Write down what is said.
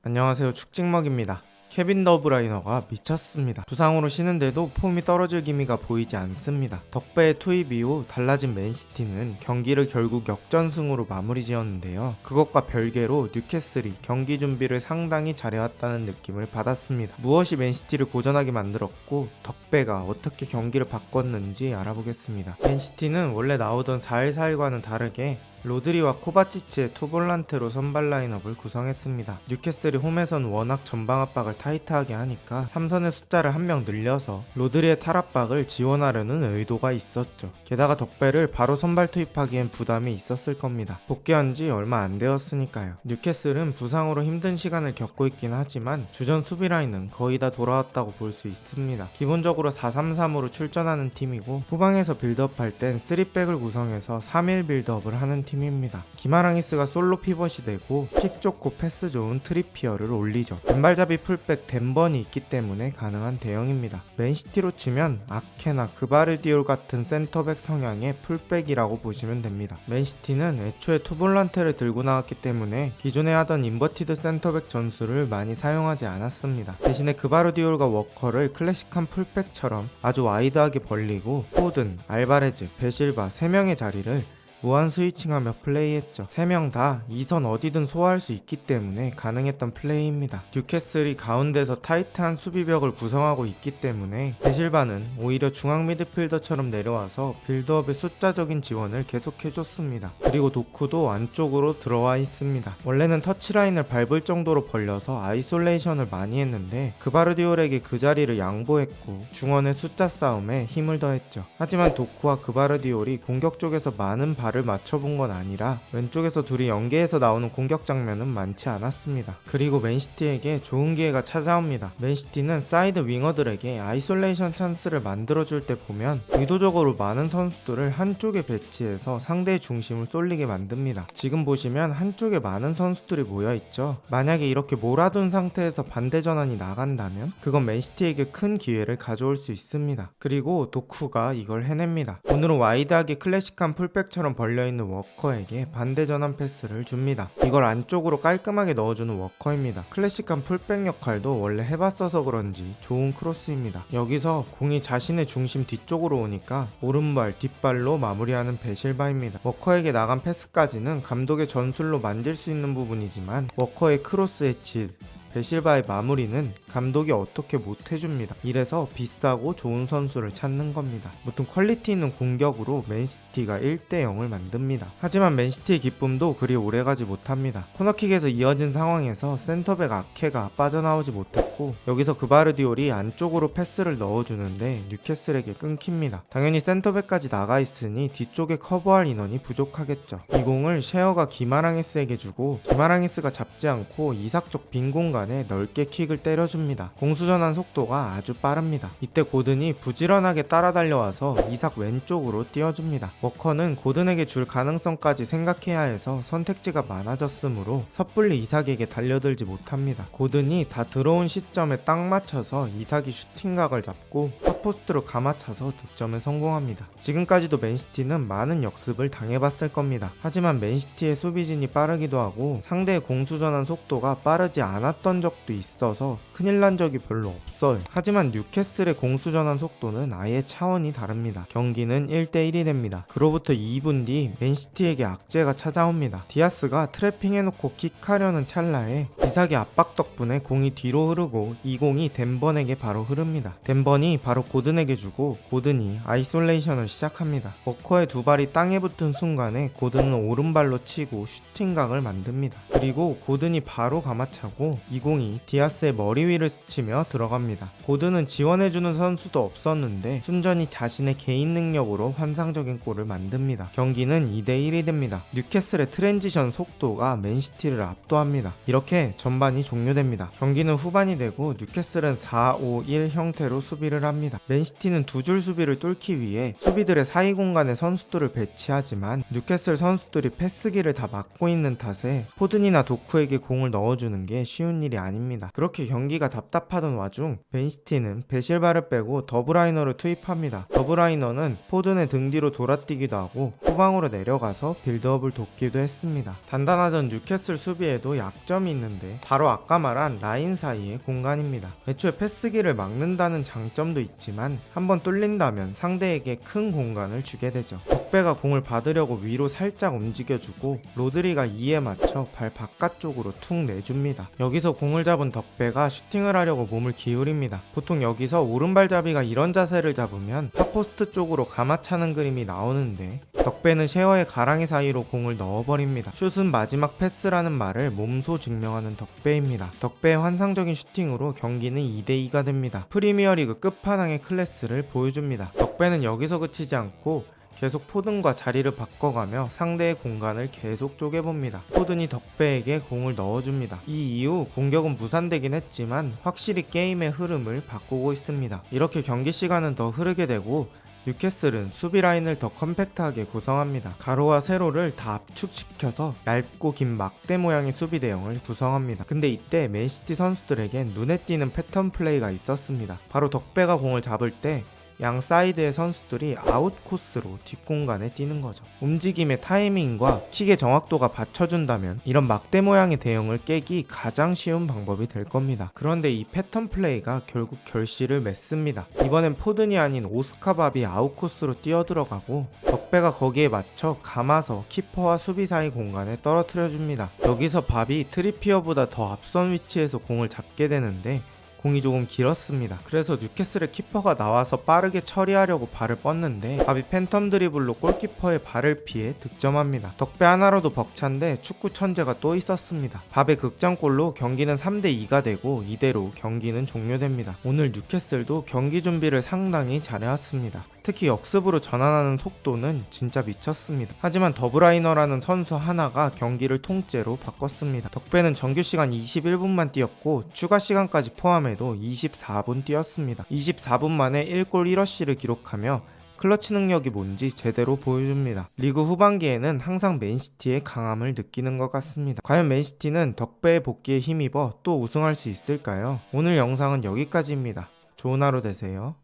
안녕하세요, 축직먹입니다. 케빈 더브라이너가 미쳤습니다. 부상으로 쉬는데도 폼이 떨어질 기미가 보이지 않습니다. 덕배의 투입 이후 달라진 맨시티는 경기를 결국 역전승으로 마무리 지었는데요. 그것과 별개로 뉴캐슬이 경기 준비를 상당히 잘해왔다는 느낌을 받았습니다. 무엇이 맨시티를 고전하게 만들었고 덕배가 어떻게 경기를 바꿨는지 알아보겠습니다. 맨시티는 원래 나오던 4-1-4-1과는 다르게 로드리와 코바치치의 투볼란테로 선발 라인업을 구성했습니다. 뉴캐슬이 홈에선 워낙 전방 압박을 타이트하게 하니까 3선의 숫자를 한 명 늘려서 로드리의 탈압박을 지원하려는 의도가 있었죠. 게다가 덕배를 바로 선발 투입하기엔 부담이 있었을 겁니다. 복귀한 지 얼마 안 되었으니까요. 뉴캐슬은 부상으로 힘든 시간을 겪고 있긴 하지만 주전 수비 라인은 거의 다 돌아왔다고 볼 수 있습니다. 기본적으로 4-3-3으로 출전하는 팀이고 후방에서 빌드업할 땐 3백을 구성해서 3-1 빌드업을 하는 팀입니다. 기마랑이스가 솔로 피벗이 되고 픽 좋고 패스 좋은 트리피어를 올리죠. 왼발잡이 풀백 덴번이 있기 때문에 가능한 대형입니다. 맨시티로 치면 아케나 그바르디올 같은 센터백 성향의 풀백이라고 보시면 됩니다. 맨시티는 애초에 투볼란테를 들고 나왔기 때문에 기존에 하던 인버티드 센터백 전술을 많이 사용하지 않았습니다. 대신에 그바르디올과 워커를 클래식한 풀백처럼 아주 와이드하게 벌리고 포든, 알바레즈, 베실바 3명의 자리를 무한 스위칭하며 플레이했죠. 3명 다 2선 어디든 소화할 수 있기 때문에 가능했던 플레이입니다. 뉴캐슬이 가운데서 타이트한 수비벽을 구성하고 있기 때문에 데실바는 오히려 중앙 미드필더처럼 내려와서 빌드업의 숫자적인 지원을 계속해줬습니다. 그리고 도쿠도 안쪽으로 들어와 있습니다. 원래는 터치라인을 밟을 정도로 벌려서 아이솔레이션을 많이 했는데 그바르디올에게 그 자리를 양보했고 중원의 숫자 싸움에 힘을 더했죠. 하지만 도쿠와 그바르디올이 공격 쪽에서 많은 발을 맞춰본 건 아니라 왼쪽에서 둘이 연계해서 나오는 공격 장면은 많지 않았습니다. 그리고 맨시티에게 좋은 기회가 찾아옵니다. 맨시티는 사이드 윙어들에게 아이솔레이션 찬스를 만들어줄 때 보면 의도적으로 많은 선수들을 한쪽에 배치해서 상대의 중심을 쏠리게 만듭니다. 지금 보시면 한쪽에 많은 선수들이 모여있죠. 만약에 이렇게 몰아둔 상태에서 반대 전환이 나간다면 그건 맨시티에게 큰 기회를 가져올 수 있습니다. 그리고 도쿠가 이걸 해냅니다. 오늘은 와이드하게 클래식한 풀백처럼 벌려있는 워커에게 반대 전환 패스를 줍니다. 이걸 안쪽으로 깔끔하게 넣어주는 워커입니다. 클래식한 풀백 역할도 원래 해봤어서 그런지 좋은 크로스입니다. 여기서 공이 자신의 중심 뒤쪽으로 오니까 오른발 뒷발로 마무리하는 베실바입니다. 워커에게 나간 패스까지는 감독의 전술로 만질 수 있는 부분이지만 워커의 크로스의 질, 베실바의 마무리는 감독이 어떻게 못해줍니다. 이래서 비싸고 좋은 선수를 찾는 겁니다. 무튼 퀄리티 있는 공격으로 맨시티가 1대0을 만듭니다. 하지만 맨시티의 기쁨도 그리 오래가지 못합니다. 코너킥에서 이어진 상황에서 센터백 아케가 빠져나오지 못했고 여기서 그바르디올이 안쪽으로 패스를 넣어주는데 뉴캐슬에게 끊깁니다. 당연히 센터백까지 나가있으니 뒤쪽에 커버할 인원이 부족하겠죠. 이 공을 셰어가 기마랑이스에게 주고 기마랑이스가 잡지 않고 이삭 쪽 빈 공간 넓게 킥을 때려줍니다. 공수전환 속도가 아주 빠릅니다. 이때 고든이 부지런하게 따라 달려와서 이삭 왼쪽으로 띄워줍니다. 워커는 고든에게 줄 가능성까지 생각해야 해서 선택지가 많아졌으므로 섣불리 이삭에게 달려들지 못합니다. 고든이 다 들어온 시점에 딱 맞춰서 이삭이 슈팅각을 잡고 탑포스트로 감아차서 득점에 성공합니다. 지금까지도 맨시티는 많은 역습을 당해봤을 겁니다. 하지만 맨시티의 수비진이 빠르기도 하고 상대의 공수전환 속도가 빠르지 않았던 적도 있어서 큰일 난 적이 별로 없어요. 하지만 뉴캐슬의 공수전환 속도는 아예 차원이 다릅니다. 경기는 1대1이 됩니다. 그로부터 2분 뒤 맨시티에게 악재가 찾아옵니다. 디아스가 트래핑해놓고 킥하려는 찰나에 이삭의 압박 덕분에 공이 뒤로 흐르고 이 공이 덴번에게 바로 흐릅니다. 덴번이 바로 고든에게 주고 고든이 아이솔레이션을 시작합니다. 워커의 두 발이 땅에 붙은 순간에 고든은 오른발로 치고 슈팅각을 만듭니다. 그리고 고든이 바로 감아차고 이 공이 디아스의 머리 위를 스치며 들어갑니다. 고든은 지원해주는 선수도 없었는데 순전히 자신의 개인 능력으로 환상적인 골을 만듭니다. 경기는 2대1이 됩니다. 뉴캐슬의 트랜지션 속도가 맨시티를 압도합니다. 이렇게 전반이 종료됩니다. 경기는 후반이 되고 뉴캐슬은 4-5-1 형태로 수비를 합니다. 맨시티는 두 줄 수비를 뚫기 위해 수비들의 사이 공간에 선수들을 배치하지만 뉴캐슬 선수들이 패스기를 다 막고 있는 탓에 포든이나 도쿠에게 공을 넣어주는 게 쉬운 일이 일이 아닙니다. 그렇게 경기가 답답하던 와중 맨시티는 베실바를 빼고 더브라이너를 투입합니다. 더브라이너는 포든의 등 뒤로 돌아뛰기도 하고 후방으로 내려가서 빌드업을 돕기도 했습니다. 단단하던 뉴캐슬 수비에도 약점이 있는데 바로 아까 말한 라인 사이의 공간입니다. 애초에 패스기를 막는다는 장점도 있지만 한번 뚫린다면 상대에게 큰 공간을 주게 되죠. 덕배가 공을 받으려고 위로 살짝 움직여주고 로드리가 이에 맞춰 발 바깥쪽으로 툭 내줍니다. 여기서 공을 잡은 덕배가 슈팅을 하려고 몸을 기울입니다. 보통 여기서 오른발잡이가 이런 자세를 잡으면 팝포스트 쪽으로 감아차는 그림이 나오는데 덕배는 셰어의 가랑이 사이로 공을 넣어버립니다. 슛은 마지막 패스라는 말을 몸소 증명하는 덕배입니다. 덕배의 환상적인 슈팅으로 경기는 2대2가 됩니다. 프리미어리그 끝판왕의 클래스를 보여줍니다. 덕배는 여기서 그치지 않고 계속 포든과 자리를 바꿔가며 상대의 공간을 계속 쪼개봅니다. 포든이 덕배에게 공을 넣어줍니다. 이 이후 공격은 무산되긴 했지만 확실히 게임의 흐름을 바꾸고 있습니다. 이렇게 경기 시간은 더 흐르게 되고 뉴캐슬은 수비 라인을 더 컴팩트하게 구성합니다. 가로와 세로를 다 압축시켜서 얇고 긴 막대 모양의 수비 대형을 구성합니다. 근데 이때 맨시티 선수들에겐 눈에 띄는 패턴 플레이가 있었습니다. 바로 덕배가 공을 잡을 때 양 사이드의 선수들이 아웃 코스로 뒷공간에 뛰는 거죠. 움직임의 타이밍과 킥의 정확도가 받쳐준다면 이런 막대 모양의 대형을 깨기 가장 쉬운 방법이 될 겁니다. 그런데 이 패턴 플레이가 결국 결실을 맺습니다. 이번엔 포든이 아닌 오스카밥이 아웃 코스로 뛰어들어가고 덕배가 거기에 맞춰 감아서 키퍼와 수비 사이 공간에 떨어뜨려줍니다. 여기서 밥이 트리피어보다 더 앞선 위치에서 공을 잡게 되는데 공이 조금 길었습니다. 그래서 뉴캐슬의 키퍼가 나와서 빠르게 처리하려고 발을 뻗는데 밥이 팬텀 드리블로 골키퍼의 발을 피해 득점합니다. 덕배 하나로도 벅찬데 축구 천재가 또 있었습니다. 밥의 극장골로 경기는 3대2가 되고 이대로 경기는 종료됩니다. 오늘 뉴캐슬도 경기 준비를 상당히 잘해왔습니다. 특히 역습으로 전환하는 속도는 진짜 미쳤습니다. 하지만 더브라이너라는 선수 하나가 경기를 통째로 바꿨습니다. 덕배는 정규 시간 21분만 뛰었고 추가 시간까지 포함해도 24분 뛰었습니다. 24분 만에 1골 1어시를 기록하며 클러치 능력이 뭔지 제대로 보여줍니다. 리그 후반기에는 항상 맨시티의 강함을 느끼는 것 같습니다. 과연 맨시티는 덕배의 복귀에 힘입어 또 우승할 수 있을까요? 오늘 영상은 여기까지입니다. 좋은 하루 되세요.